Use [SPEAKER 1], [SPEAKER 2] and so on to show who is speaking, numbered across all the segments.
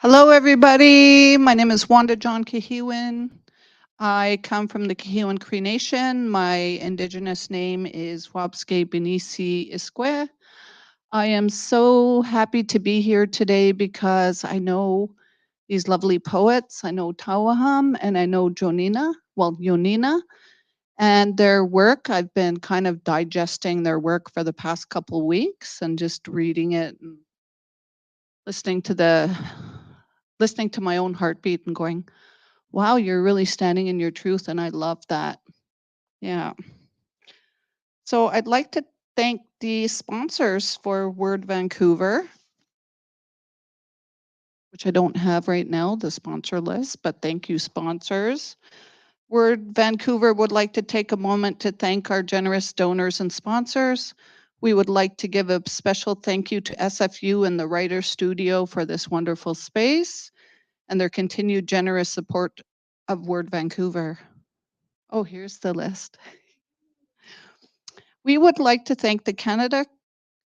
[SPEAKER 1] Hello, everybody. My name is Wanda John-Kehewin. I come from the Kehewin Cree Nation. My Indigenous name is Wabske Benisi Isque. I am so happy to be here today because I know these lovely poets. I know Tawahum and I know Jónína, and their work. I've been kind of digesting their work for the past couple weeks and just reading it and listening to my own heartbeat and going, wow, you're really standing in your truth. And I love that. Yeah. So I'd like to thank the sponsors for Word Vancouver, which I don't have right now, the sponsor list, but thank you, sponsors. Word Vancouver would like to take a moment to thank our generous donors and sponsors. We would like to give a special thank you to SFU and the Writer Studio for this wonderful space and their continued generous support of Word Vancouver. Oh, here's the list. We would like to thank the Canada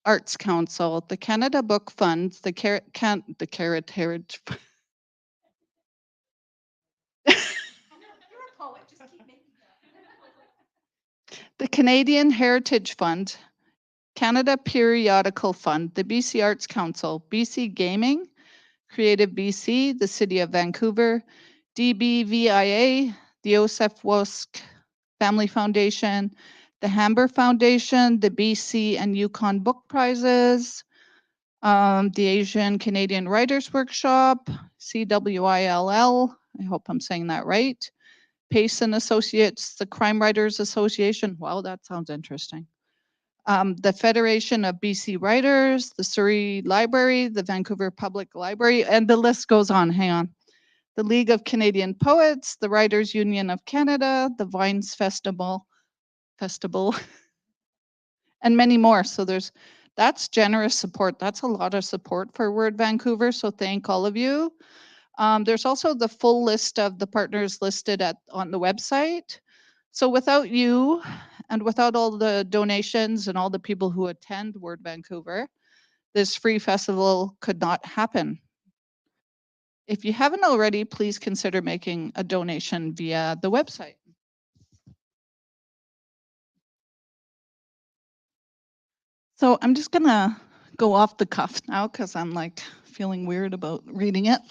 [SPEAKER 1] Arts Council, the Canada Book Fund, the Carrot Heritage. The Canadian Heritage Fund, Canada Periodical Fund, the BC Arts Council, BC Gaming, Creative BC, the City of Vancouver, DBVIA, the Joseph Wosk Family Foundation, the Hamber Foundation, the BC and Yukon Book Prizes, the Asian Canadian Writers Workshop, CWILL, I hope I'm saying that right, Payson Associates, the Crime Writers Association, wow, that sounds interesting. The Federation of BC Writers, the Surrey Library, the Vancouver Public Library, and the list goes on, hang on. The League of Canadian Poets, the Writers Union of Canada, the Vines Festival, and many more. So that's generous support. That's a lot of support for Word Vancouver. So thank all of you. There's also the full list of the partners listed on the website. So without you and without all the donations and all the people who attend Word Vancouver, this free festival could not happen. If you haven't already, please consider making a donation via the website. So I'm just gonna go off the cuff now because I'm like feeling weird about reading it.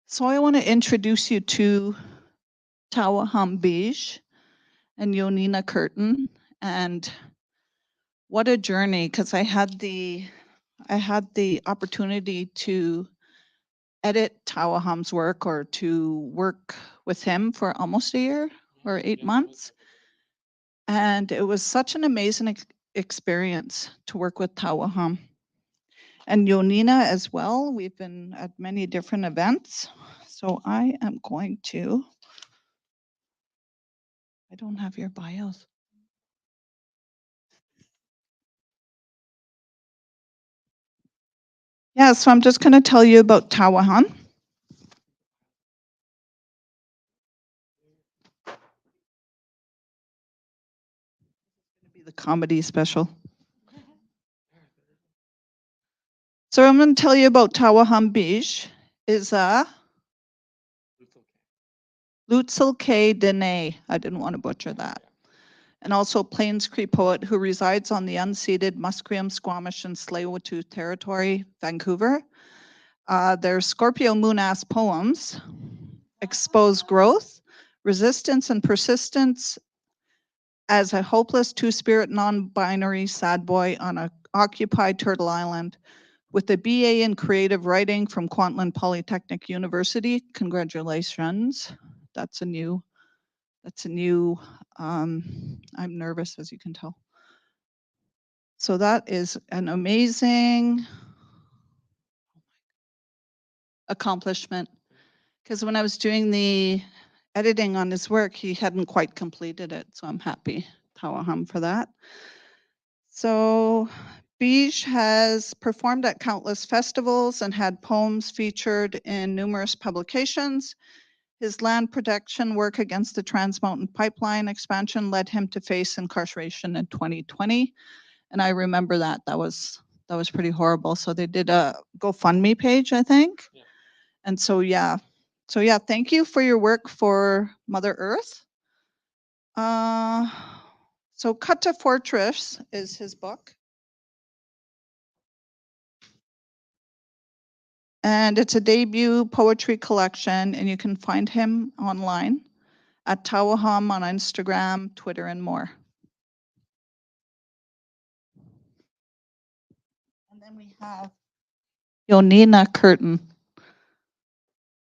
[SPEAKER 1] So I want to introduce you to Tawahum Bige and Jónína Kirton, and what a journey, because I had the opportunity to edit Tawahum's work or to work with him for almost a year or 8 months. And it was such an amazing experience to work with Tawahum. And Jónína as well. We've been at many different events. So I am going to, I don't have your bios. Yeah, so I'm just going to tell you about Tawahum. Be the comedy special. So I'm going to tell you about Tawahum Bige. Is a Lutzel K. Dene. I didn't want to butcher that. And also Plains Cree poet who resides on the unceded Musqueam, Squamish, and Tsleil-Waututh territory, Vancouver. Their Scorpio Moon-ass poems expose growth, resistance, and persistence as a hopeless two-spirit non-binary sad boy on an occupied Turtle Island with a BA in creative writing from Kwantlen Polytechnic University. Congratulations. That's a new, I'm nervous, as you can tell. So that is an amazing accomplishment, because when I was doing the editing on his work, he hadn't quite completed it. So I'm happy, Tawahum, for that. So Bige has performed at countless festivals and had poems featured in numerous publications. His land protection work against the Trans Mountain Pipeline expansion led him to face incarceration in 2020. And I remember that. That was pretty horrible. So they did a GoFundMe page, I think. Yeah. And so, thank you for your work for Mother Earth. So Cut to Fortress is his book. And it's a debut poetry collection, and you can find him online at Tawahum on Instagram, Twitter, and more. And then we have Jónína Kirton.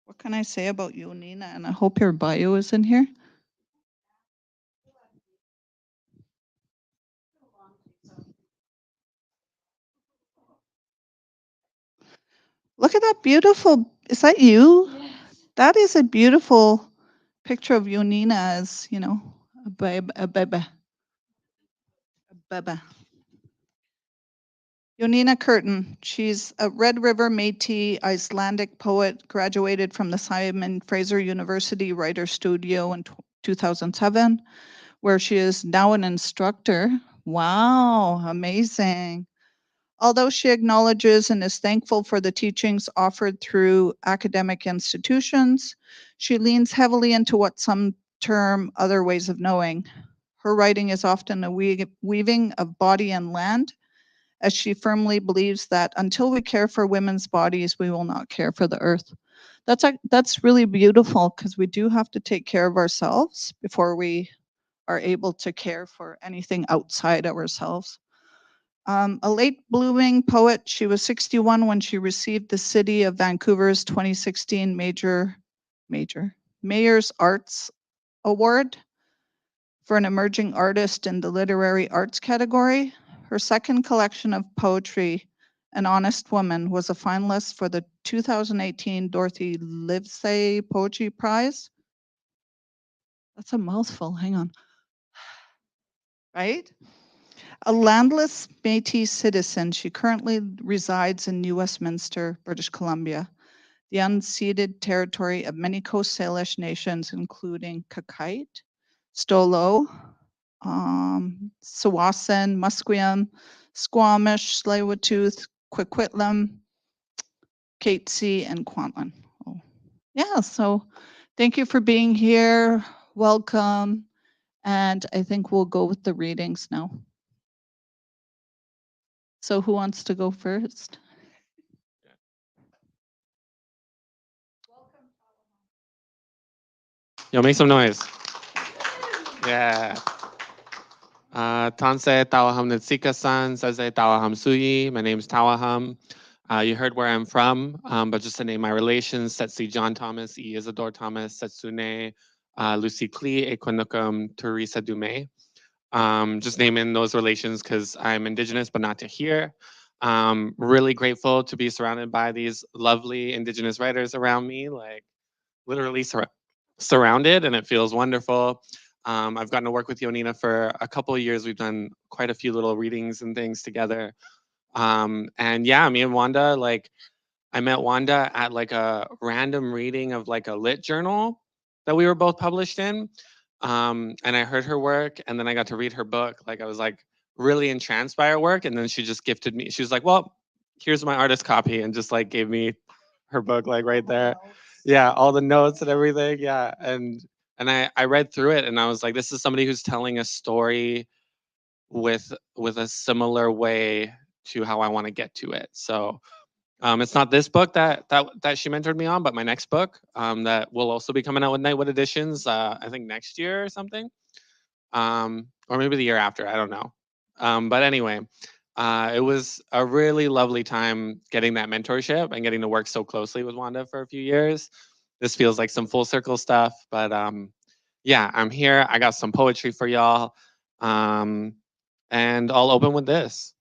[SPEAKER 1] What can I say about Jónína? And I hope your bio is in here. Look at that beautiful, is that you? Yes. That is a beautiful picture of Jónína as, you know, a babe, a baby. Jónína Kirton, she's a Red River Métis Icelandic poet, graduated from the Simon Fraser University Writer Studio in 2007, where she is now an instructor. Wow, amazing. Although she acknowledges and is thankful for the teachings offered through academic institutions, she leans heavily into what some term other ways of knowing. Her writing is often a weaving of body and land, as she firmly believes that until we care for women's bodies, we will not care for the earth. That's really beautiful, because we do have to take care of ourselves before we are able to care for anything outside of ourselves. A late blooming poet, she was 61 when she received the City of Vancouver's 2016 Mayor's Arts Award for an emerging artist in the literary arts category. Her second collection of poetry, An Honest Woman, was a finalist for the 2018 Dorothy Livesay Poetry Prize. That's a mouthful, hang on. Right? A landless Métis citizen, she currently resides in New Westminster, British Columbia, the unceded territory of many Coast Salish nations, including Kakite, Stolo, Sawasan, Musqueam, Squamish, Tsleil-Waututh, Coquitlam, Katzie, and Kwantlen. Oh. Yeah, so thank you for being here. Welcome. And I think we'll go with the readings now. So who wants to go first?
[SPEAKER 2] Yo, make some noise. Yeah. Tanse Tawahum Nitsika-san, Saze Tawahum Suyi. My name's Tawahum. You heard where I'm from, but just to name my relations, Setsi John Thomas, E. Isidore Thomas, Setsune, Lucy Klee, Equinocum, Teresa Dume. Just naming those relations because I'm Indigenous, but not to here. Really grateful to be surrounded by these lovely Indigenous writers around me, like literally surrounded, and it feels wonderful. I've gotten to work with Jónína for a couple of years. We've done quite a few little readings and things together. And yeah, me and Wanda, like I met Wanda at like a random reading of like a lit journal that we were both published in. And I heard her work, and then I got to read her book. Like I was like really entranced by her work, and then she just gifted me. She was like, "Well, here's my artist copy," and just like gave me her book like right there. Yeah, all the notes and everything. Yeah, and I read through it, and I was like, "This is somebody who's telling a story with a similar way to how I want to get to it." So it's not this book that she mentored me on, but my next book that will also be coming out with Nightwood editions. I think next year or something, or maybe the year after. I don't know. But anyway, it was a really lovely time getting that mentorship and getting to work so closely with Wanda for a few years. This feels like some full circle stuff, but yeah, I'm here. I got some poetry for y'all, and I'll open with this.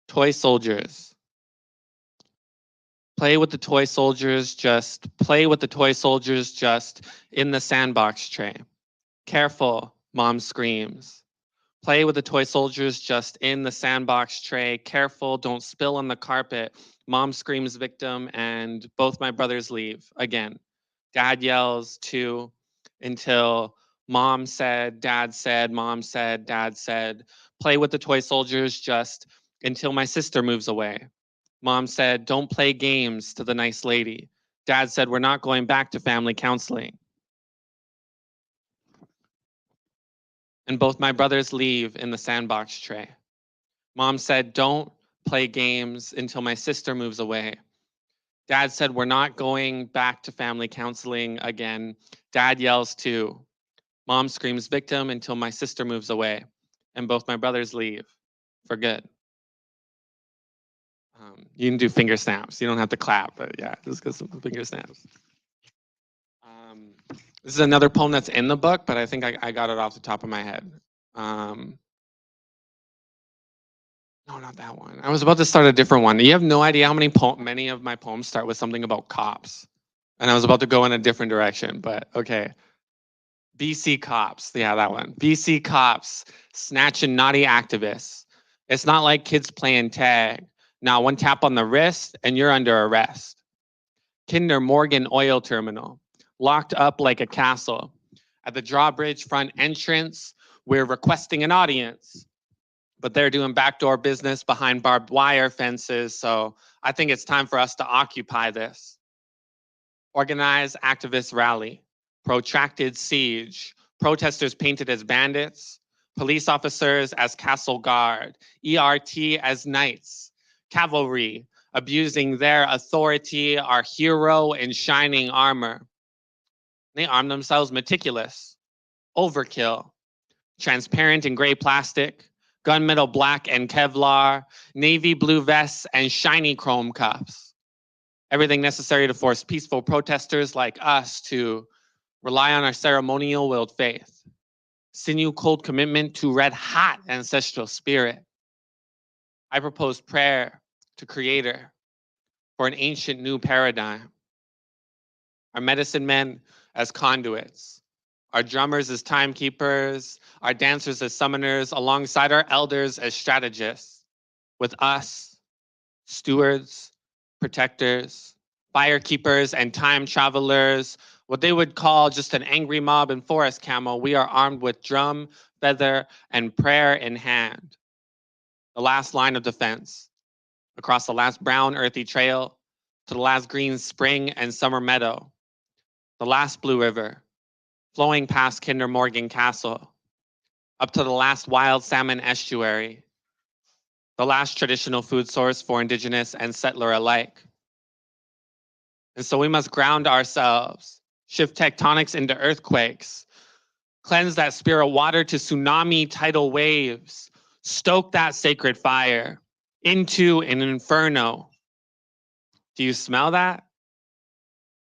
[SPEAKER 2] Toy soldiers. Play with the toy soldiers, just play with the toy soldiers, just in the sandbox tray. Careful, mom screams. Play with the toy soldiers, just in the sandbox tray. Careful, don't spill on the carpet. Mom screams victim, and both my brothers leave again. Dad yells too, until mom said, dad said, mom said, dad said. Play with the toy soldiers, just until my sister moves away. Mom said, don't play games to the nice lady. Dad said, we're not going back to family counseling. And both my brothers leave in the sandbox tray. Mom said, don't play games until my sister moves away. Dad said, we're not going back to family counseling again. Dad yells too. Mom screams victim until my sister moves away. And both my brothers leave for good. You can do finger snaps. You don't have to clap, but yeah, just get some finger snaps. This is another poem that's in the book, but I think I got it off the top of my head. No, not that one. I was about to start a different one. You have no idea how many of my poems start with something about cops. And I was about to go in a different direction, but okay. BC cops. Yeah, that one. BC cops snatching naughty activists. It's not like kids playing tag. Now, one tap on the wrist and you're under arrest. Kinder Morgan oil terminal, locked up like a castle. At the drawbridge front entrance, we're requesting an audience, but they're doing backdoor business behind barbed wire fences. So I think it's time for us to occupy this. Organized activist rally, protracted siege, protesters painted as bandits, police officers as castle guard, ERT as knights, cavalry abusing their authority, our hero in shining armor. They arm themselves meticulous, overkill, transparent and gray plastic, gunmetal black and Kevlar, navy blue vests and shiny chrome cuffs. Everything necessary to force peaceful protesters like us to rely on our ceremonial willed faith, sinew cold commitment to red hot ancestral spirit. I propose prayer to Creator for an ancient new paradigm. Our medicine men as conduits, our drummers as timekeepers, our dancers as summoners, alongside our elders as strategists, with us, stewards, protectors, fire keepers, and time travelers, what they would call just an angry mob in forest camo. We are armed with drum, feather, and prayer in hand. The last line of defense, across the last brown earthy trail, to the last green spring and summer meadow, the last blue river, flowing past Kinder Morgan Castle, up to the last wild salmon estuary, the last traditional food source for Indigenous and settler alike. And so we must ground ourselves, shift tectonics into earthquakes, cleanse that spirit water to tsunami tidal waves, stoke that sacred fire into an inferno. Do you smell that?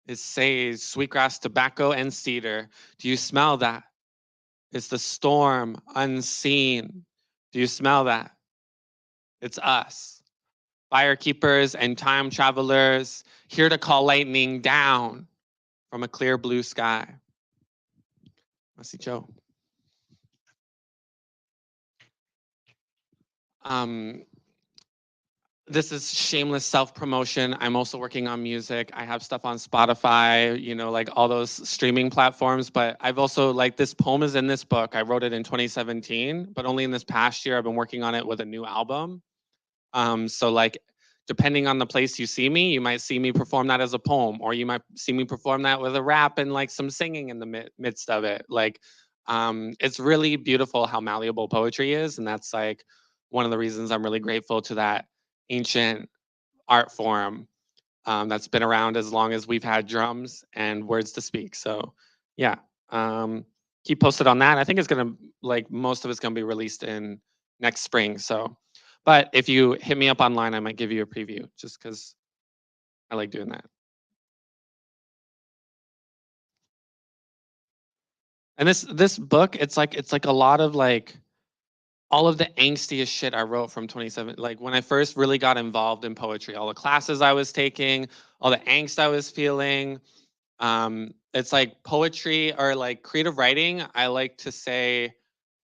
[SPEAKER 2] It's sage, sweetgrass, tobacco, and cedar. Do you smell that? It's the storm unseen. Do you smell that? It's us, fire keepers and time travelers, here to call lightning down from a clear blue sky. Merci, Joe. This is shameless self-promotion. I'm also working on music. I have stuff on Spotify, you know, like all those streaming platforms, but I've also, like, this poem is in this book. I wrote it in 2017, but only in this past year I've been working on it with a new album. So like, depending on the place you see me, you might see me perform that as a poem, or you might see me perform that with a rap and like some singing in the midst of it. Like, it's really beautiful how malleable poetry is. And that's like one of the reasons I'm really grateful to that ancient art form that's been around as long as we've had drums and words to speak. So yeah, keep posted on that. I think it's gonna, like, most of it's gonna be released in next spring. So, but if you hit me up online, I might give you a preview just because I like doing that. And this book, it's like a lot of like all of the angstiest shit I wrote from 27, like when I first really got involved in poetry, all the classes I was taking, all the angst I was feeling. It's like poetry or like creative writing, I like to say,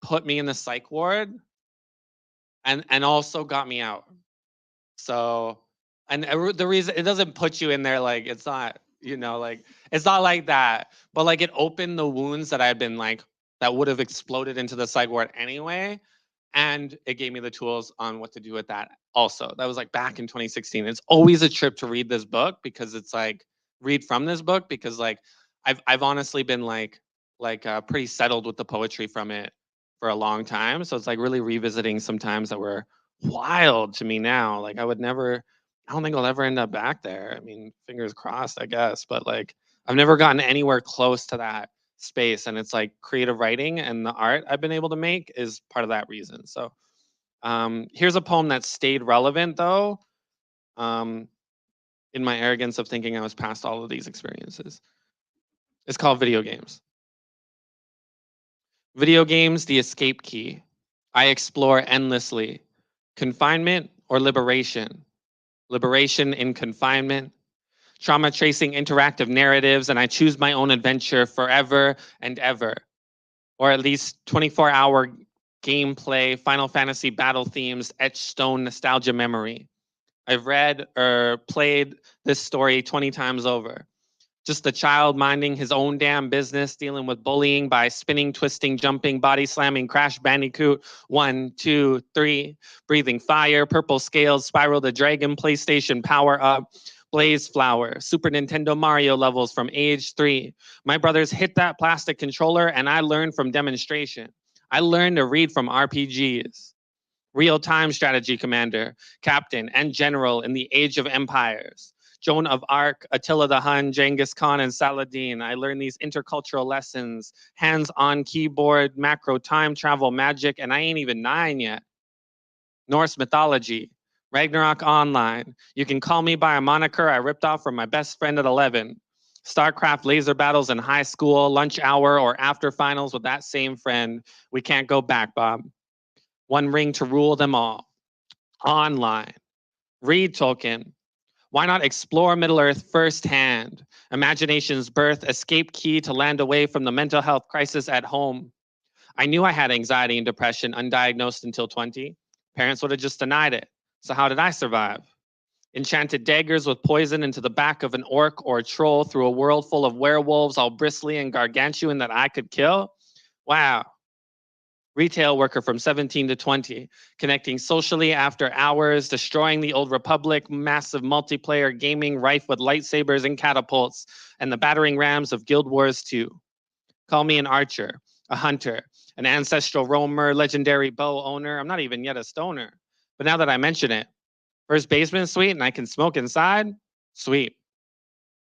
[SPEAKER 2] put me in the psych ward and also got me out. So, and the reason it doesn't put you in there, like, it's not, you know, like, it's not like that, but like it opened the wounds that I had been like, that would have exploded into the psych ward anyway. And it gave me the tools on what to do with that also. That was like back in 2016. It's always a trip to read this book because it's like read from this book because like I've honestly been like pretty settled with the poetry from it for a long time. So it's like really revisiting some times that were wild to me now. Like I don't think I'll ever end up back there. I mean, fingers crossed, I guess. But like I've never gotten anywhere close to that space, and it's like creative writing and the art I've been able to make is part of that reason. So here's a poem that stayed relevant though, in my arrogance of thinking I was past all of these experiences. It's called Video Games. Video games, the escape key. I explore endlessly. Confinement or liberation? Liberation in confinement. Trauma tracing interactive narratives, and I choose my own adventure forever and ever. Or at least 24-hour gameplay, Final Fantasy battle themes, etched stone nostalgia memory. I've read or played this story 20 times over. Just a child minding his own damn business, dealing with bullying by spinning, twisting, jumping, body slamming, Crash Bandicoot 1, 2, 3, breathing fire, purple scales, Spiral the Dragon, PlayStation Power Up, Blaze Flower, Super Nintendo Mario levels from age 3. My brothers hit that plastic controller and I learned from demonstration. I learned to read from RPGs. Real-time strategy commander, captain, and general in the Age of Empires. Joan of Arc, Attila the Hun, Genghis Khan, and Saladin. I learned these intercultural lessons, hands-on keyboard, macro time travel magic, and I ain't even 9 yet. Norse mythology, Ragnarok Online. You can call me by a moniker I ripped off from my best friend at 11. StarCraft laser battles in high school, lunch hour, or after finals with that same friend. We can't go back, Bob. One ring to rule them all. Online. Read Tolkien. Why not explore Middle-earth firsthand? Imagination's birth, escape key to land away from the mental health crisis at home. I knew I had anxiety and depression undiagnosed until 20. Parents would have just denied it. So how did I survive? Enchanted daggers with poison into the back of an orc or a troll through a world full of werewolves all bristly and gargantuan that I could kill? Wow. Retail worker from 17 to 20, connecting socially after hours, destroying the old republic, massive multiplayer gaming rife with lightsabers and catapults, and the battering rams of Guild Wars 2. Call me an archer, a hunter, an ancestral roamer, legendary bow owner. I'm not even yet a stoner. But now that I mention it, first basement suite and I can smoke inside? Sweet.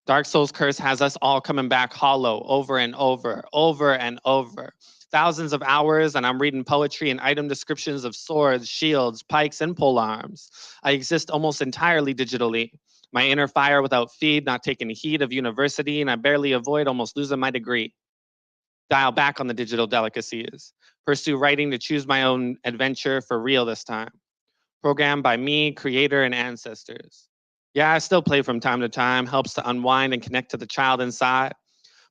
[SPEAKER 2] Dark Souls curse has us all coming back hollow over and over, over and over. Thousands of hours, and I'm reading poetry and item descriptions of swords, shields, pikes, and polearms. I exist almost entirely digitally. My inner fire without feed, not taking heed of university, and I barely avoid almost losing my degree. Dial back on the digital delicacies. Pursue writing to choose my own adventure for real this time. Programmed by me, creator, and ancestors. Yeah, I still play from time to time, helps to unwind and connect to the child inside.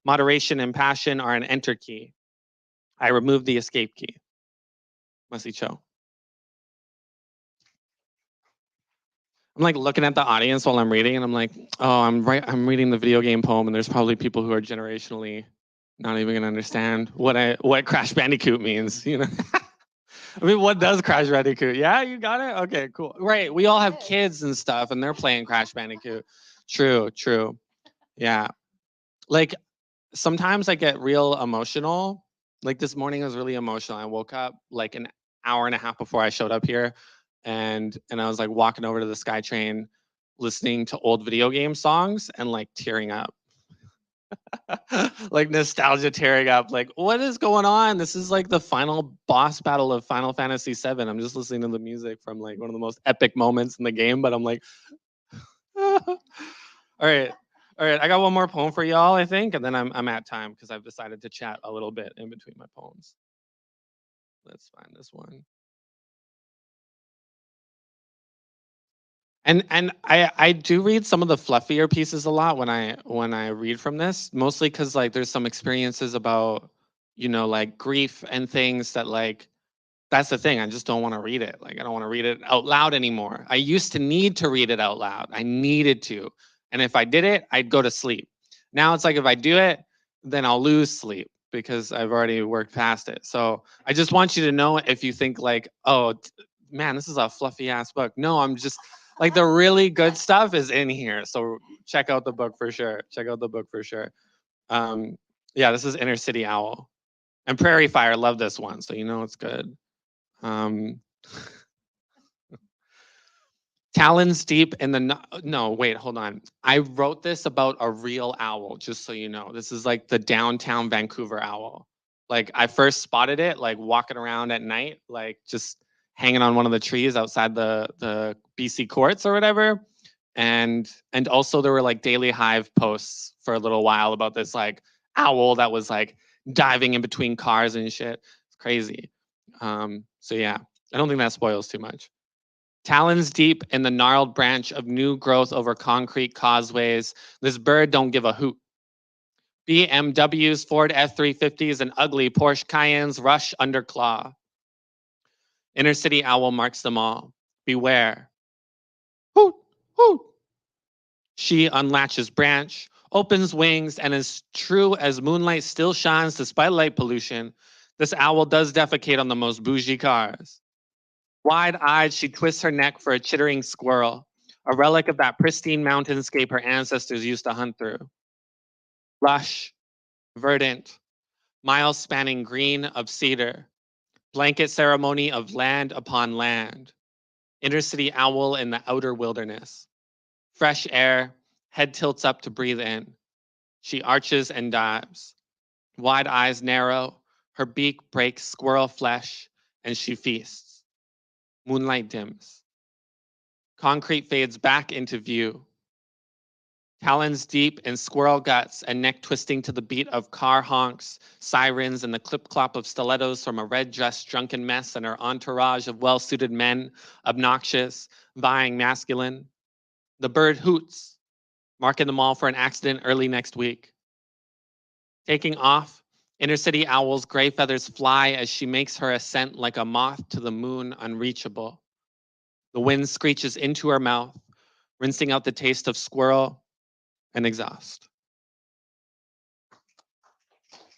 [SPEAKER 2] Moderation and passion are an enter key. I removed the escape key. Must Cho. I'm like looking at the audience while I'm reading, and I'm like, oh, I'm reading the video game poem, and there's probably people who are generationally not even gonna understand what Crash Bandicoot means, you know? I mean, what does Crash Bandicoot? Yeah, you got it? Okay, cool. Right, we all have kids and stuff, and they're playing Crash Bandicoot. True. Yeah. Like, sometimes I get real emotional. Like this morning I was really emotional. I woke up like an hour and a half before I showed up here, and I was like walking over to the SkyTrain, listening to old video game songs and like tearing up. Like nostalgia tearing up. Like, what is going on? This is like the final boss battle of Final Fantasy VII. I'm just listening to the music from like one of the most epic moments in the game, but I'm like, all right. All right, I got one more poem for y'all, I think, and then I'm at time because I've decided to chat a little bit in between my poems. Let's find this one. And I do read some of the fluffier pieces a lot when I read from this, mostly because like there's some experiences about, you know, like grief and things that like that's the thing. I just don't want to read it. Like I don't want to read it out loud anymore. I used to need to read it out loud. I needed to. And if I did it, I'd go to sleep. Now it's like if I do it, then I'll lose sleep. because I've already worked past it. So I just want you to know, if you think like, oh man, this is a fluffy ass book. No, I'm just like, the really good stuff is in here. So check out the book for sure. Check out the book for sure. Yeah, this is Inner City Owl. And Prairie Fire, love this one. So you know it's good. Talons deep in the no, wait, hold on. I wrote this about a real owl, just so you know. This is like the downtown Vancouver owl. Like, I first spotted it like walking around at night, like just hanging on one of the trees outside the BC courts or whatever. And also there were like Daily Hive posts for a little while about this like owl that was like diving in between cars and shit. It's crazy. So yeah, I don't think that spoils too much. Talons deep in the gnarled branch of new growth over concrete causeways, this bird don't give a hoot. BMWs, Ford F-350s, and ugly Porsche Cayennes rush under claw. Inner City Owl marks them all. Beware. Hoot, hoot. She unlatches branch, opens wings, and as true as moonlight still shines despite light pollution, this owl does defecate on the most bougie cars. Wide-eyed, she twists her neck for a chittering squirrel, a relic of that pristine mountainscape her ancestors used to hunt through. Lush, verdant, mile-spanning green of cedar, blanket ceremony of land upon land, inner city owl in the outer wilderness. Fresh air, head tilts up to breathe in. She arches and dives. Wide eyes narrow, her beak breaks squirrel flesh, and she feasts. Moonlight dims. Concrete fades back into view. Talons deep in squirrel guts and neck twisting to the beat of car honks, sirens, and the clip-clop of stilettos from a red-dressed drunken mess and her entourage of well-suited men, obnoxious, vying masculine. The bird hoots, marking them all for an accident early next week. Taking off, inner city owl's gray feathers fly as she makes her ascent like a moth to the moon unreachable. The wind screeches into her mouth, rinsing out the taste of squirrel and exhaust.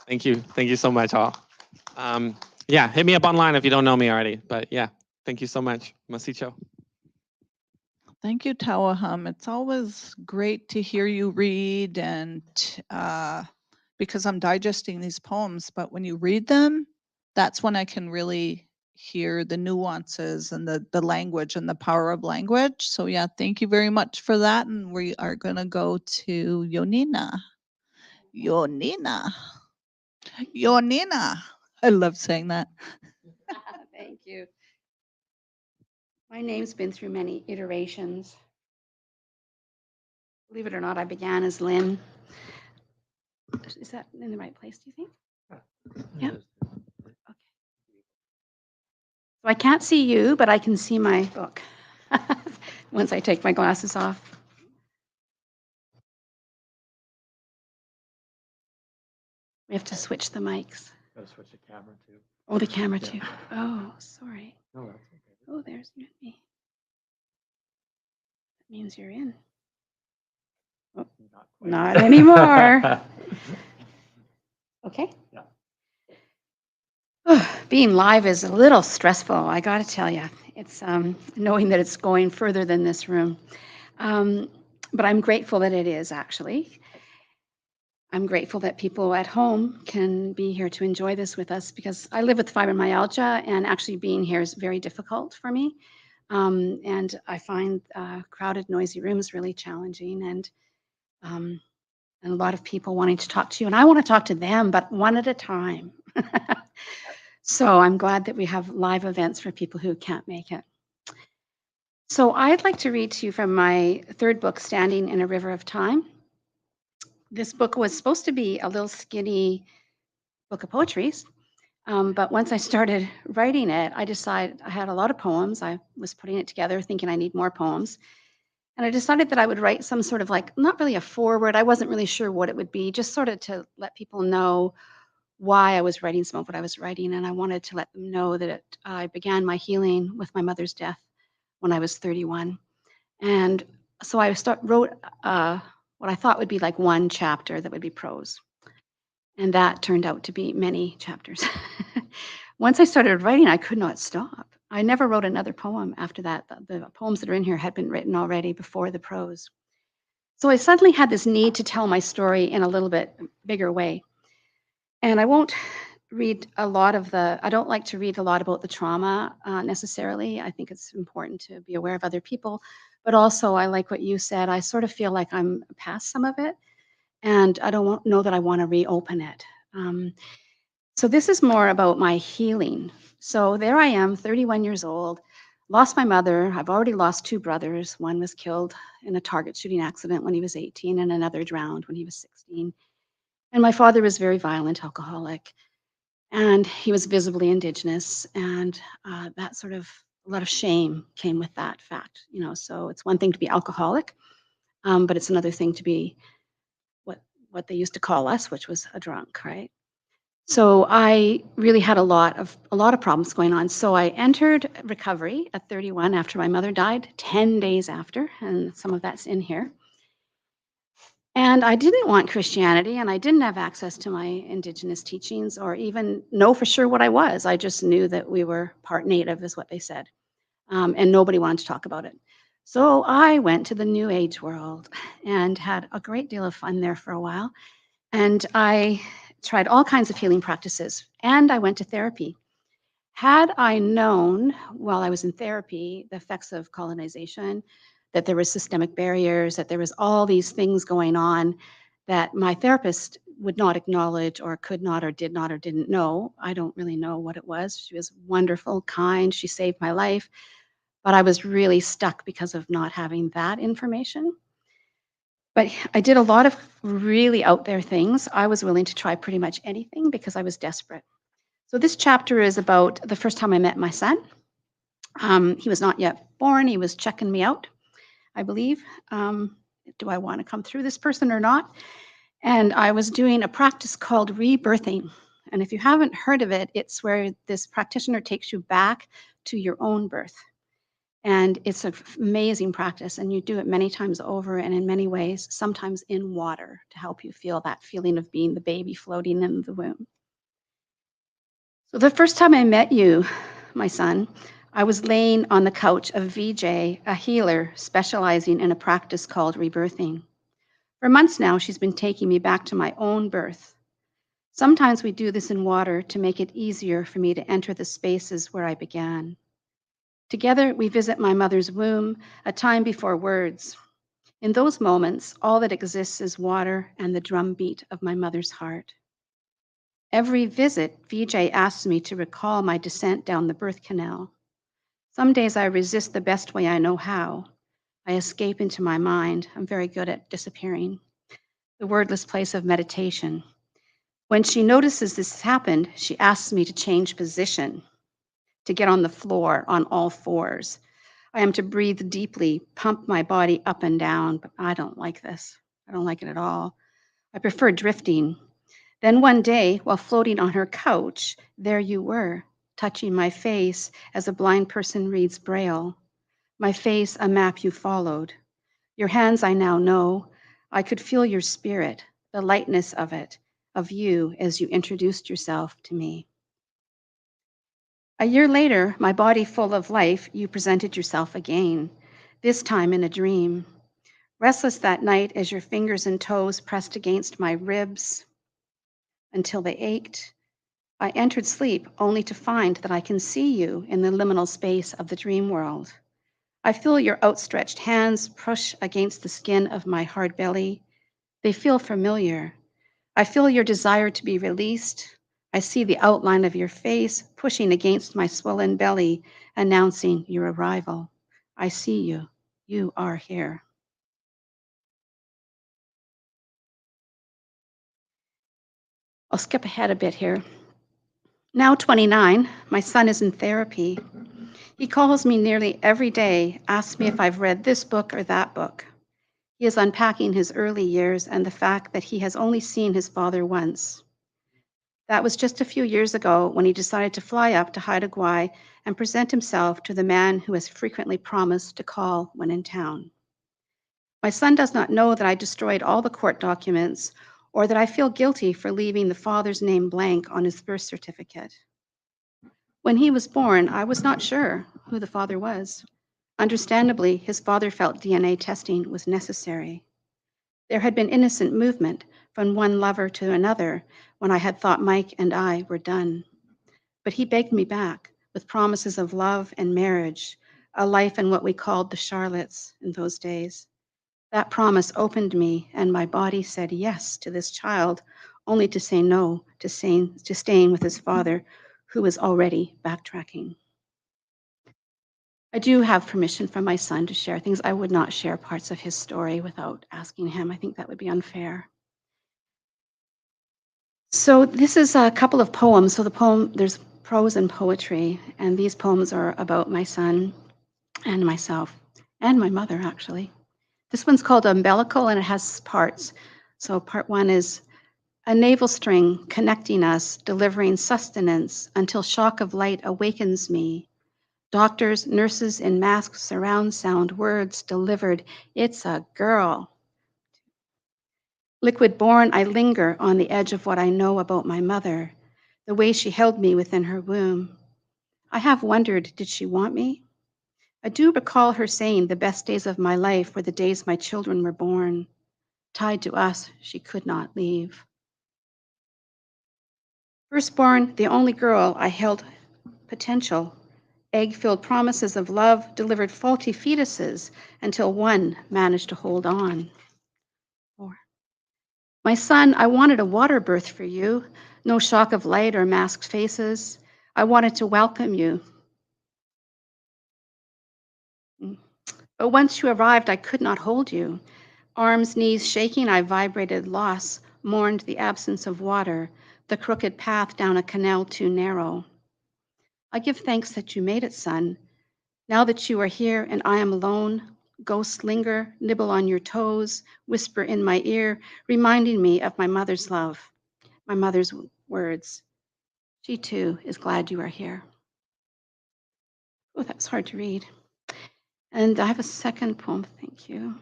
[SPEAKER 2] Thank you. Thank you so much, all. Yeah, hit me up online if you don't know me already. But yeah, thank you so much. Masicho.
[SPEAKER 1] Thank you, Tawahum. It's always great to hear you read, and because I'm digesting these poems, but when you read them, that's when I can really hear the nuances and the language and the power of language. So yeah, thank you very much for that. And we are going to go to Jónína. Jónína. Jónína. I love saying that.
[SPEAKER 3] Thank you. My name's been through many iterations. Believe it or not, I began as Lynn. Is that in the right place, do you think? Yeah. Okay. So I can't see you, but I can see my book once I take my glasses off. We have to switch the mics.
[SPEAKER 2] Gotta switch the camera too.
[SPEAKER 3] Oh, the camera too. Oh, sorry.
[SPEAKER 2] No, that's okay.
[SPEAKER 3] Oh, there's you and me. That means you're in. Oh, not anymore. Okay.
[SPEAKER 2] Yeah.
[SPEAKER 3] Being live is a little stressful, I got to tell you. It's knowing that it's going further than this room. But I'm grateful that it is, actually. I'm grateful that people at home can be here to enjoy this with us, because I live with fibromyalgia, and actually being here is very difficult for me. And I find crowded, noisy rooms really challenging, and a lot of people wanting to talk to you. And I want to talk to them, but one at a time. So I'm glad that we have live events for people who can't make it. So I'd like to read to you from my third book, Standing in a River of Time. This book was supposed to be a little skinny book of poetry, but once I started writing it, I decided I had a lot of poems. I was putting it together thinking I need more poems. And I decided that I would write some sort of like, not really a foreword, I wasn't really sure what it would be, just sort of to let people know why I was writing some of what I was writing. And I wanted to let them know that I began my healing with my mother's death when I was 31. And so I wrote what I thought would be like one chapter that would be prose. And that turned out to be many chapters. Once I started writing, I could not stop. I never wrote another poem after that. The poems that are in here had been written already before the prose. So I suddenly had this need to tell my story in a little bit bigger way. And I won't read a lot of I don't like to read a lot about the trauma necessarily. I think it's important to be aware of other people. But also, I like what you said. I sort of feel like I'm past some of it. And I don't know that I want to reopen it. So this is more about my healing. So there I am, 31 years old, lost my mother. I've already lost two brothers. One was killed in a target shooting accident when he was 18, and another drowned when he was 16. And my father was very violent alcoholic, and he was visibly Indigenous, and that sort of a lot of shame came with that fact. So it's one thing to be alcoholic, but it's another thing to be what they used to call us, which was a drunk, right? So I really had a lot of problems going on. So I entered recovery at 31 after my mother died, 10 days after, and some of that's in here. And I didn't want Christianity, and I didn't have access to my Indigenous teachings or even know for sure what I was. I just knew that we were part Native, is what they said, and nobody wanted to talk about it. So I went to the New Age world and had a great deal of fun there for a while. And I tried all kinds of healing practices, and I went to therapy. Had I known while I was in therapy the effects of colonization, that there were systemic barriers, that there was all these things going on that my therapist would not acknowledge or could not or did not or didn't know. I don't really know what it was. She was wonderful, kind. She saved my life. But I was really stuck because of not having that information. But I did a lot of really out there things. I was willing to try pretty much anything because I was desperate. So this chapter is about the first time I met my son. He was not yet born. He was checking me out, I believe. Do I want to come through this person or not? And I was doing a practice called rebirthing. And if you haven't heard of it, it's where this practitioner takes you back to your own birth. And it's an amazing practice, and you do it many times over and in many ways, sometimes in water to help you feel that feeling of being the baby floating in the womb. So the first time I met you, my son, I was laying on the couch of Bige, a healer specializing in a practice called rebirthing. For months now, she's been taking me back to my own birth. Sometimes we do this in water to make it easier for me to enter the spaces where I began. Together, we visit my mother's womb, a time before words. In those moments, all that exists is water and the drumbeat of my mother's heart. Every visit, Vijay asks me to recall my descent down the birth canal. Some days I resist the best way I know how. I escape into my mind. I'm very good at disappearing. The wordless place of meditation. When she notices this has happened, she asks me to change position, to get on the floor on all fours. I am to breathe deeply, pump my body up and down, but I don't like this. I don't like it at all. I prefer drifting. Then one day, while floating on her couch, there you were, touching my face as a blind person reads Braille. My face, a map you followed. Your hands I now know. I could feel your spirit, the lightness of it, of you as you introduced yourself to me. A year later, my body full of life, you presented yourself again, this time in a dream. Restless that night as your fingers and toes pressed against my ribs until they ached, I entered sleep only to find that I can see you in the liminal space of the dream world. I feel your outstretched hands push against the skin of my hard belly. They feel familiar. I feel your desire to be released. I see the outline of your face pushing against my swollen belly, announcing your arrival. I see you. You are here. I'll skip ahead a bit here. Now 29, my son is in therapy. He calls me nearly every day, asks me if I've read this book or that book. He is unpacking his early years and the fact that he has only seen his father once. That was just a few years ago when he decided to fly up to Haida Gwaii and present himself to the man who has frequently promised to call when in town. My son does not know that I destroyed all the court documents or that I feel guilty for leaving the father's name blank on his birth certificate. When he was born, I was not sure who the father was. Understandably, his father felt DNA testing was necessary. There had been innocent movement from one lover to another when I had thought Mike and I were done. But he begged me back with promises of love and marriage, a life in what we called the Charlottes in those days. That promise opened me, and my body said yes to this child, only to say no to staying with his father, who was already backtracking. I do have permission from my son to share things. I would not share parts of his story without asking him. I think that would be unfair. So this is a couple of poems. So there's prose and poetry, and these poems are about my son and myself and my mother, actually. This one's called Umbilical, and it has parts. So part one is a navel string connecting us, delivering sustenance until shock of light awakens me. Doctors, nurses in masks, surround sound, words delivered. It's a girl. Liquid born, I linger on the edge of what I know about my mother, the way she held me within her womb. I have wondered, did she want me? I do recall her saying the best days of my life were the days my children were born. Tied to us, she could not leave. Firstborn, the only girl, I held potential. Egg-filled promises of love delivered faulty fetuses until one managed to hold on. My son, I wanted a water birth for you, no shock of light or masked faces. I wanted to welcome you. But once you arrived, I could not hold you. Arms, knees shaking, I vibrated loss, mourned the absence of water, the crooked path down a canal too narrow. I give thanks that you made it, son. Now that you are here and I am alone, ghosts linger, nibble on your toes, whisper in my ear, reminding me of my mother's love, my mother's words. She too is glad you are here. Oh, that's hard to read. And I have a second poem, thank you.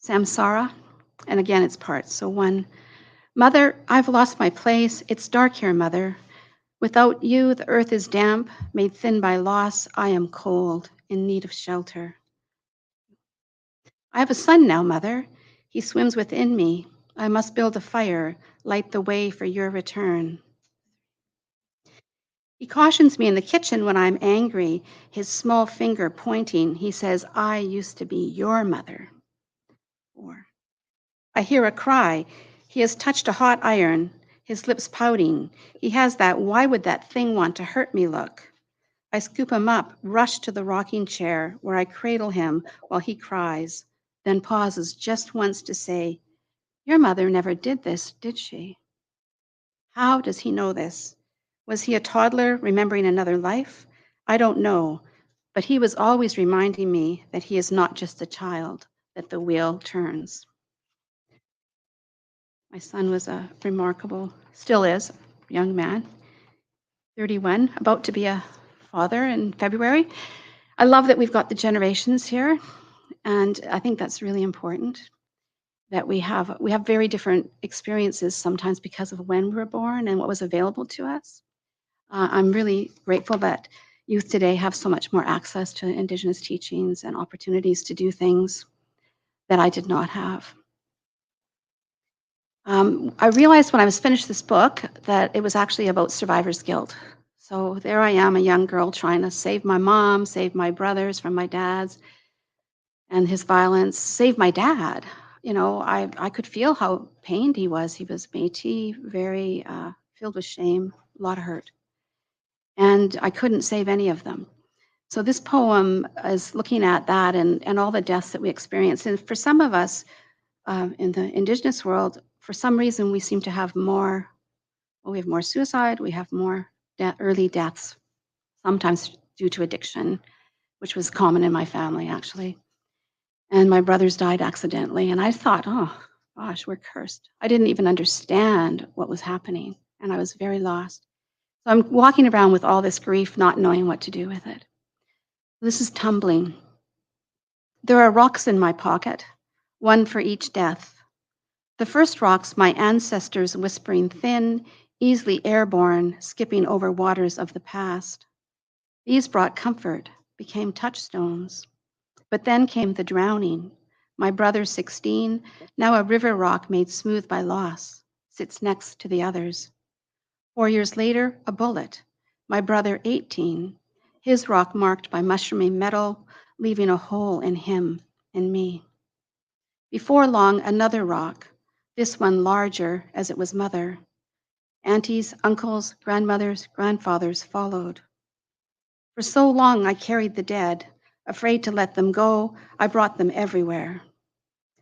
[SPEAKER 3] Samsara, and again, it's parts. So one, Mother, I've lost my place. It's dark here, Mother. Without you, the earth is damp, made thin by loss. I am cold, in need of shelter. I have a son now, Mother. He swims within me. I must build a fire, light the way for your return. He cautions me in the kitchen when I'm angry, his small finger pointing. He says, I used to be your mother. Or I hear a cry. He has touched a hot iron, his lips pouting. He has that, why would that thing want to hurt me look? I scoop him up, rush to the rocking chair where I cradle him while he cries, then pauses just once to say, your mother never did this, did she? How does he know this? Was he a toddler remembering another life? I don't know, but he was always reminding me that he is not just a child, that the wheel turns. My son was a remarkable, still is, young man, 31, about to be a father in February. I love that we've got the generations here, and I think that's really important, that we have very different experiences sometimes because of when we were born and what was available to us. I'm really grateful that youth today have so much more access to Indigenous teachings and opportunities to do things that I did not have. I realized when I was finished this book that it was actually about survivor's guilt. So there I am, a young girl trying to save my mom, save my brothers from my dad's and his violence, save my dad. You know, I could feel how pained he was. He was Métis, very filled with shame, a lot of hurt. And I couldn't save any of them. So this poem is looking at that and all the deaths that we experience. And for some of us in the Indigenous world, for some reason, we seem to have more, well, we have more suicide, we have more early deaths, sometimes due to addiction, which was common in my family, actually. And my brothers died accidentally. And I thought, oh, gosh, we're cursed. I didn't even understand what was happening. And I was very lost. So I'm walking around with all this grief, not knowing what to do with it. This is tumbling. There are rocks in my pocket, one for each death. The first rocks, my ancestors whispering thin, easily airborne, skipping over waters of the past. These brought comfort, became touchstones. But then came the drowning. My brother, 16, now a river rock made smooth by loss, sits next to the others. 4 years later, a bullet. My brother, 18, his rock marked by mushrooming metal, leaving a hole in him and me. Before long, another rock, this one larger as it was mother. Aunties, uncles, grandmothers, grandfathers followed. For so long, I carried the dead. Afraid to let them go, I brought them everywhere.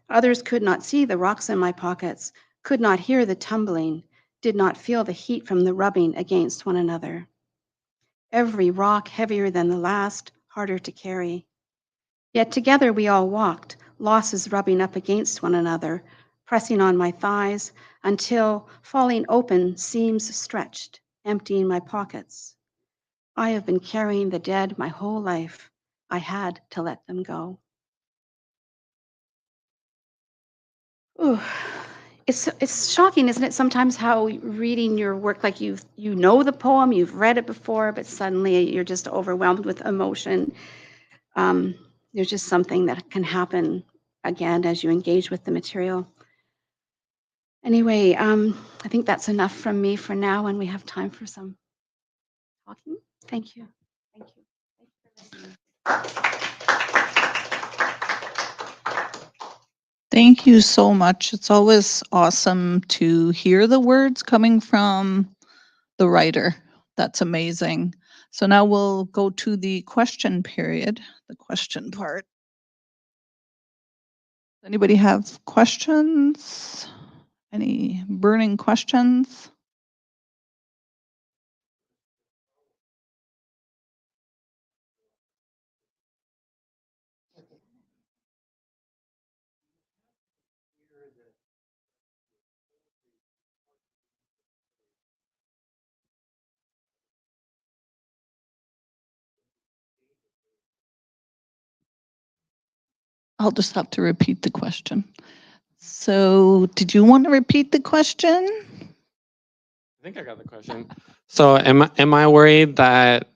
[SPEAKER 3] Others could not see the rocks in my pockets, could not hear the tumbling, did not feel the heat from the rubbing against one another. Every rock heavier than the last, harder to carry. Yet together we all walked, losses rubbing up against one another, pressing on my thighs until, falling open, seams stretched, emptying my pockets. I have been carrying the dead my whole life. I had to let them go. Ooh. It's shocking, isn't it? Sometimes how reading your work, like you know the poem, you've read it before, but suddenly you're just overwhelmed with emotion. There's just something that can happen again as you engage with the material. Anyway, I think that's enough from me for now, and we have time for some talking. Thank you. Thank you. Thank you for listening.
[SPEAKER 1] Thank you so much. It's always awesome to hear the words coming from the writer. That's amazing. So now we'll go to the question period, the question part. Anybody have questions? Any burning questions? I'll just have to repeat the question. So did you want to repeat the question?
[SPEAKER 2] I think I got the question. So am I worried that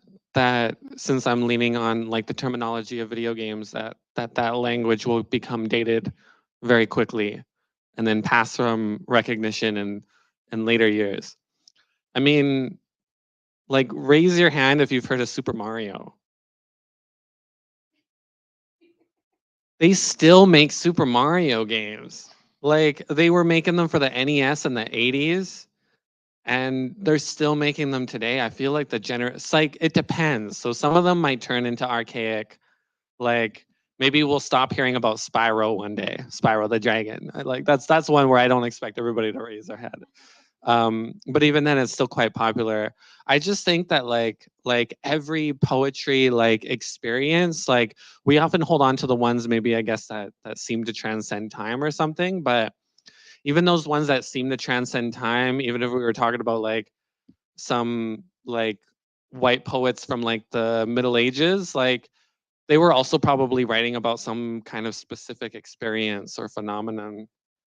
[SPEAKER 2] since I'm leaning on like the terminology of video games that language will become dated very quickly and then pass from recognition in later years? I mean, like raise your hand if you've heard of Super Mario. They still make Super Mario games. Like they were making them for the NES in the 80s. And they're still making them today. I feel like it's like it depends. So some of them might turn into archaic. Like maybe we'll stop hearing about Spyro one day. Spyro the Dragon. Like that's one where I don't expect everybody to raise their head. But even then, it's still quite popular. I just think that like every poetry like experience, like we often hold on to the ones maybe I guess that seem to transcend time or something, but even those ones that seem to transcend time, even if we were talking about like some like white poets from like the Middle Ages, like they were also probably writing about some kind of specific experience or phenomenon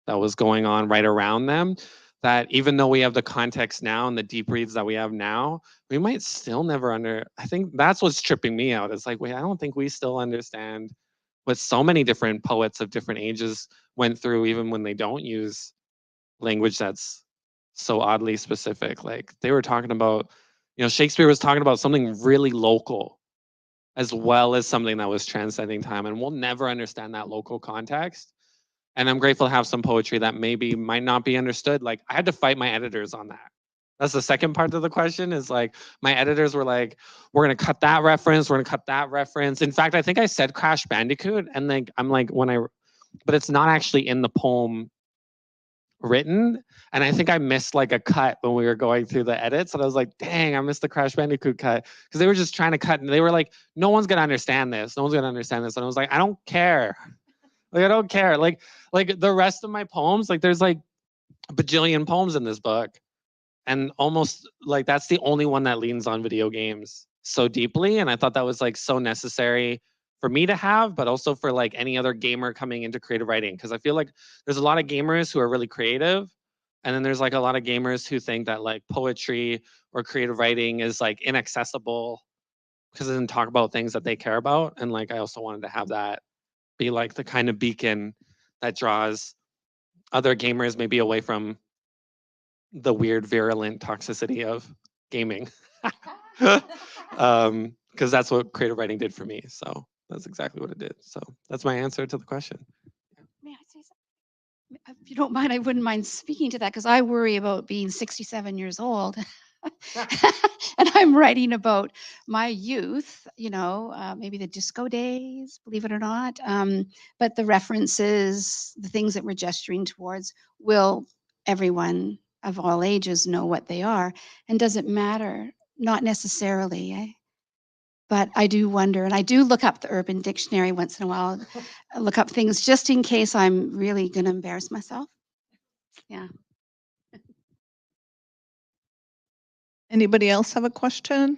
[SPEAKER 2] that was going on right around them. That even though we have the context now and the deep reads that we have now, we might still never I think that's what's tripping me out. It's like, wait, I don't think we still understand what so many different poets of different ages went through, even when they don't use language that's so oddly specific. Like they were talking about, Shakespeare was talking about something really local as well as something that was transcending time. And we'll never understand that local context. And I'm grateful to have some poetry that maybe might not be understood. Like I had to fight my editors on that. That's the second part of the question is like, my editors were like, we're going to cut that reference. We're going to cut that reference. In fact, I think I said Crash Bandicoot. And like, I'm like, but it's not actually in the poem written. And I think I missed like a cut when we were going through the edits. And I was like, dang, I missed the Crash Bandicoot cut. Because they were just trying to cut. And they were like, no one's going to understand this. No one's going to understand this. And I was like, I don't care. Like, I don't care. Like the rest of my poems, like there's like a bajillion poems in this book. And almost like that's the only one that leans on video games so deeply. And I thought that was like so necessary for me to have, but also for like any other gamer coming into creative writing. Because I feel like there's a lot of gamers who are really creative, and then there's like a lot of gamers who think that like poetry or creative writing is like inaccessible because it doesn't talk about things that they care about. And like I also wanted to have that be like the kind of beacon that draws other gamers maybe away from the weird virulent toxicity of gaming. Because that's what creative writing did for me. So that's exactly what it did. So that's my answer to the question.
[SPEAKER 3] May I say something? If you don't mind, I wouldn't mind speaking to that because I worry about being 67 years old. And I'm writing about my youth, maybe the disco days, believe it or not. But the references, the things that we're gesturing towards, will everyone of all ages know what they are? And does it matter? Not necessarily. But I do wonder, and I do look up the Urban Dictionary once in a while, look up things just in case I'm really going to embarrass myself. Yeah.
[SPEAKER 1] Anybody else have a question?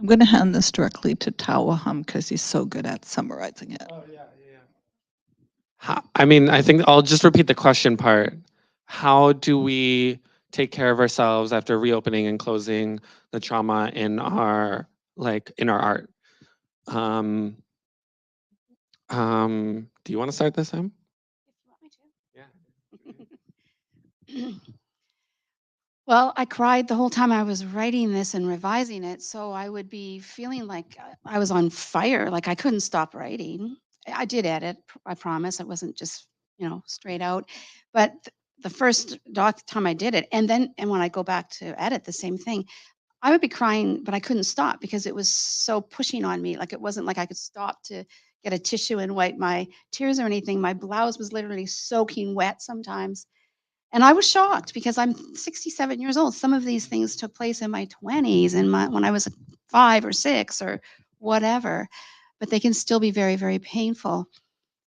[SPEAKER 1] I'm going to hand this directly to Tawahum because he's so good at summarizing it.
[SPEAKER 2] Oh, yeah. I mean, I think I'll just repeat the question part. How do we take care of ourselves after reopening and closing the trauma in our art? Do you want to start this, Em?
[SPEAKER 3] Yeah. Well, I cried the whole time I was writing this and revising it, so I would be feeling like I was on fire, like I couldn't stop writing. I did edit, I promise. It wasn't just, straight out. But the first time I did it, and when I go back to edit, the same thing. I would be crying, but I couldn't stop because it was so pushing on me. Like it wasn't like I could stop to get a tissue and wipe my tears or anything. My blouse was literally soaking wet sometimes. And I was shocked because I'm 67 years old. Some of these things took place in my 20s and when I was 5 or 6 or whatever, but they can still be very, very painful.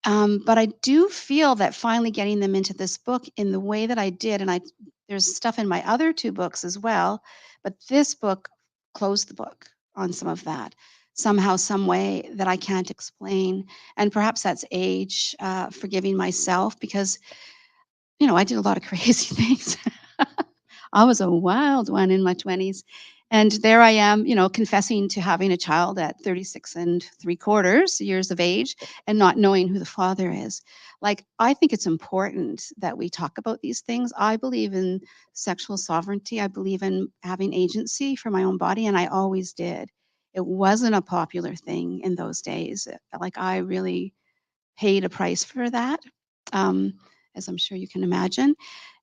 [SPEAKER 3] But I do feel that finally getting them into this book in the way that I did, and there's stuff in my other 2 books as well, but this book closed the book on some of that somehow, some way that I can't explain. And perhaps that's age, forgiving myself because I did a lot of crazy things. I was a wild one in my 20s. And there I am, confessing to having a child at 36 and 3/4 years of age and not knowing who the father is. Like, I think it's important that we talk about these things. I believe in sexual sovereignty. I believe in having agency for my own body, and I always did. It wasn't a popular thing in those days. Like, I really paid a price for that. As I'm sure you can imagine,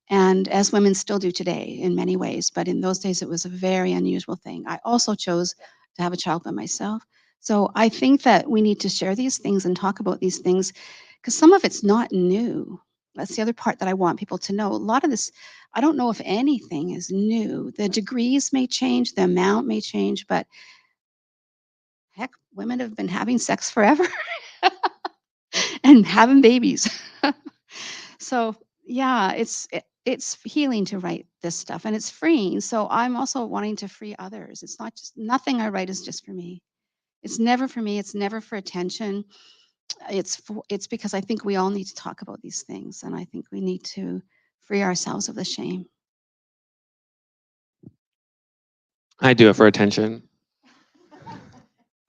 [SPEAKER 3] and as women still do today in many ways. But in those days, it was a very unusual thing. I also chose to have a child by myself. So I think that we need to share these things and talk about these things because some of it's not new. That's the other part that I want people to know. A lot of this, I don't know if anything is new. The degrees may change, the amount may change, but heck, women have been having sex forever and having babies. So yeah, it's healing to write this stuff and it's freeing. So I'm also wanting to free others. It's not just nothing I write is just for me. It's never for me. It's never for attention. It's because I think we all need to talk about these things, and I think we need to free ourselves of the shame.
[SPEAKER 2] I do it for attention.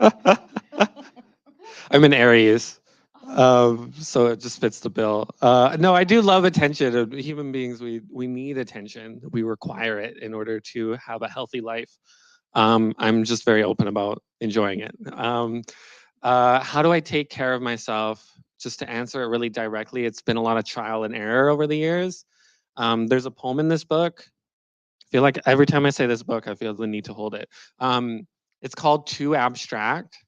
[SPEAKER 2] I'm an Aries, so it just fits the bill. No, I do love attention. Human beings, we need attention. We require it in order to have a healthy life. I'm just very open about enjoying it. How do I take care of myself? Just to answer it really directly, it's been a lot of trial and error over the years. There's a poem in this book. I feel like every time I say this book, I feel the need to hold it. It's called Too Abstract.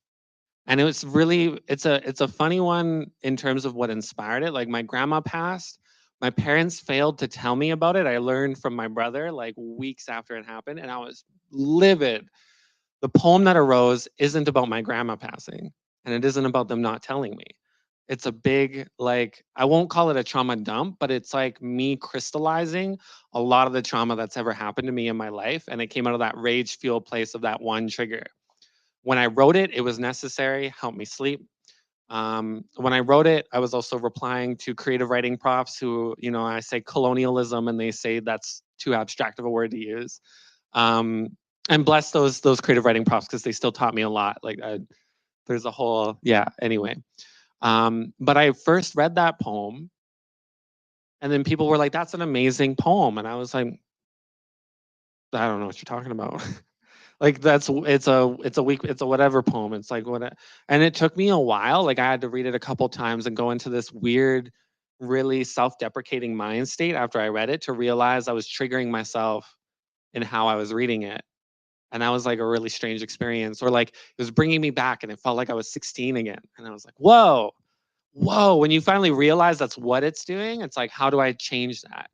[SPEAKER 2] And it's a funny one in terms of what inspired it. Like my grandma passed, My parents failed to tell me about it. I learned from my brother like weeks after it happened, and I was livid. The poem that arose isn't about my grandma passing, and it isn't about them not telling me. It's a big, like, I won't call it a trauma dump, but it's like me crystallizing a lot of the trauma that's ever happened to me in my life. And it came out of that rage fuel place of that one trigger. When I wrote it, it was necessary, helped me sleep. When I wrote it, I was also replying to creative writing profs who, you know, I say colonialism and they say that's too abstract of a word to use. And bless those creative writing profs because they still taught me a lot. Like there's a whole, yeah, anyway. But I first read that poem and then people were like, that's an amazing poem. And I was like, I don't know what you're talking about. Like it's a whatever poem. It's like what and it took me a while. Like I had to read it a couple times and go into this weird, really self-deprecating mind state after I read it to realize I was triggering myself in how I was reading it. And that was like a really strange experience. Or like it was bringing me back and it felt like I was 16 again. And I was like, whoa, when you finally realize that's what it's doing, it's like, how do I change that?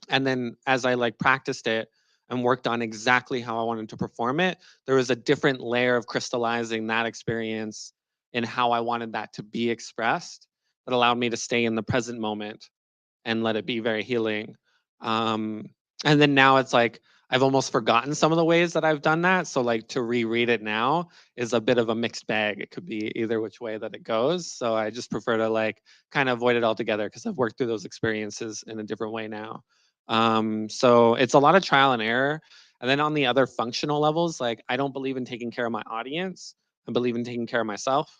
[SPEAKER 2] And then as I like practiced it and worked on exactly how I wanted to perform it, there was a different layer of crystallizing that experience in how I wanted that to be expressed that allowed me to stay in the present moment and let it be very healing. Um, and then now it's like I've almost forgotten some of the ways that I've done that. So like to reread it now is a bit of a mixed bag. It could be either which way that it goes. So I just prefer to like kind of avoid it altogether because I've worked through those experiences in a different way now. So it's a lot of trial and error. And then on the other functional levels, like I don't believe in taking care of my audience. I believe in taking care of myself.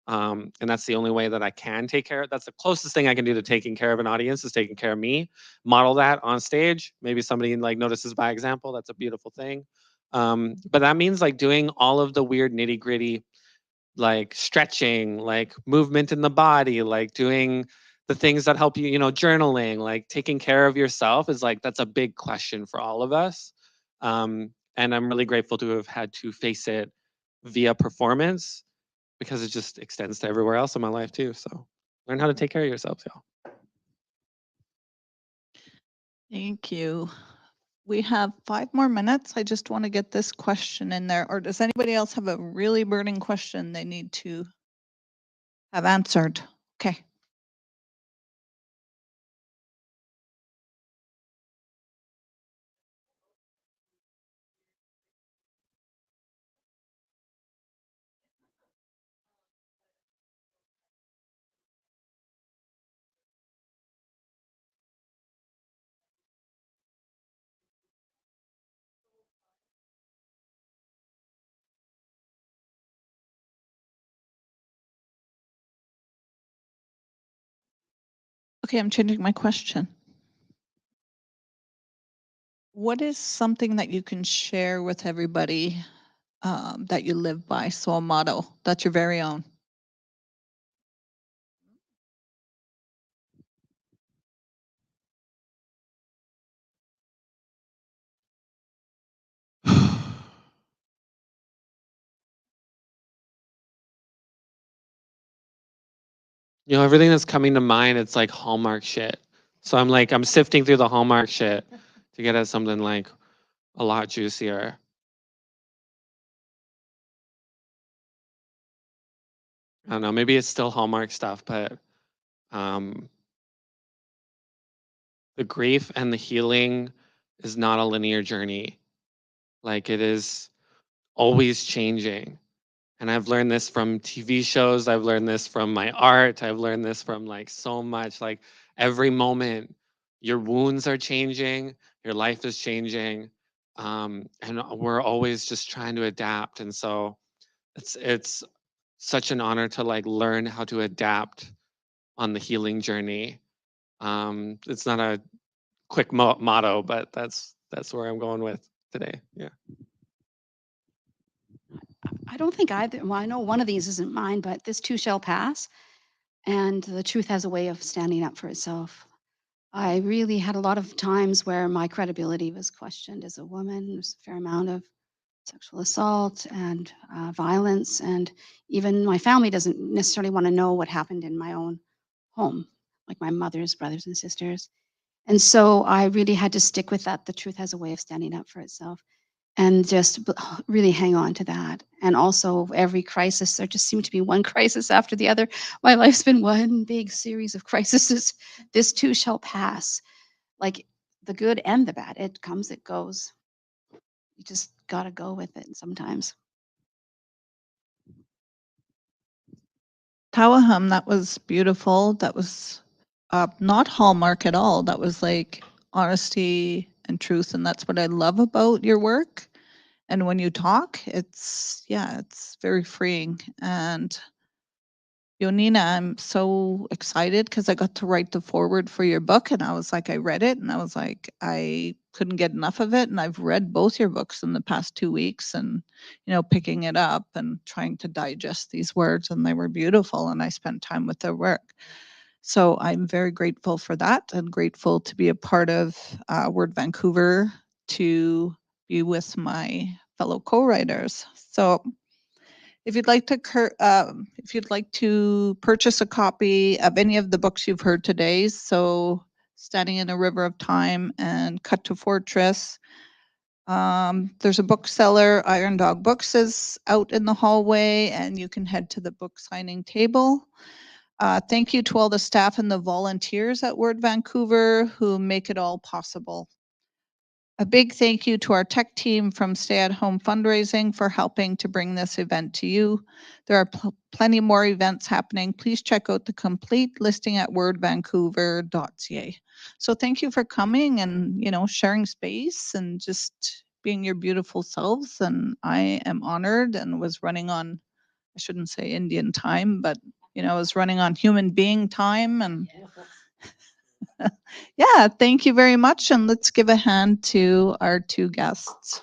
[SPEAKER 2] And that's the only way that I can take care of. That's the closest thing I can do to taking care of an audience is taking care of me. Model that on stage. Maybe somebody like notices by example. That's a beautiful thing. But that means like doing all of the weird nitty gritty, like stretching, like movement in the body, like doing the things that help you, you know, journaling, like taking care of yourself is like that's a big question for all of us. And I'm really grateful to have had to face it via performance because it just extends to everywhere else in my life too. So learn how to take care of yourselves, y'all.
[SPEAKER 1] Thank you. We have 5 more minutes. I just want to get this question in there. Or does anybody else have a really burning question they need to have answered? Okay. Okay, I'm changing my question. What is something that you can share with everybody that you live by? So a motto that's your very own.
[SPEAKER 2] You know, everything that's coming to mind, it's like Hallmark shit. So I'm sifting through the Hallmark shit to get at something like a lot juicier. I don't know, maybe it's still Hallmark stuff, but um, the grief and the healing is not a linear journey. Like it is always changing. And I've learned this from TV shows. I've learned this from my art. I've learned this from like so much. Like every moment, your wounds are changing, your life is changing, and we're always just trying to adapt. And so it's such an honor to like learn how to adapt on the healing journey. It's not a quick motto, but that's where I'm going with today. Yeah.
[SPEAKER 3] I don't think either. Well, I know one of these isn't mine, but this too shall pass. And the truth has a way of standing up for itself. I really had a lot of times where my credibility was questioned as a woman. There's a fair amount of sexual assault and violence. And even my family doesn't necessarily want to know what happened in my own home. like my mother's brothers and sisters. And so I really had to stick with that. The truth has a way of standing up for itself, and just really hang on to that. And also every crisis, there just seemed to be one crisis after the other. My life's been one big series of crises. This too shall pass. Like the good and the bad, it comes, it goes. You just got to go with it sometimes.
[SPEAKER 1] Tawahum, that was beautiful. That was not Hallmark at all. That was like honesty and truth. And that's what I love about your work. And when you talk, it's very freeing. And Jónína, I'm so excited because I got to write the foreword for your book, and I was like, I read it and I was like, I couldn't get enough of it. And I've read both your books in the past 2 weeks, and picking it up and trying to digest these words, and they were beautiful, and I spent time with their work. So I'm very grateful for that, and grateful to be a part of Word Vancouver, to be with my fellow co-writers. So if you'd like to purchase a copy of any of the books you've heard today, so Standing in a River of Time and Cut to Fortress, there's a bookseller, Iron Dog Books, is out in the hallway, and you can head to the book signing table. Thank you to all the staff and the volunteers at Word Vancouver who make it all possible. A big thank you to our tech team from Stay at Home Fundraising for helping to bring this event to you. There are plenty more events happening. Please check out the complete listing at wordvancouver.ca. So thank you for coming and, sharing space and just being your beautiful selves. And I am honored, and was running on, I shouldn't say Indian time, but, I was running on human being time. And yeah, thank you very much. And let's give a hand to our two guests.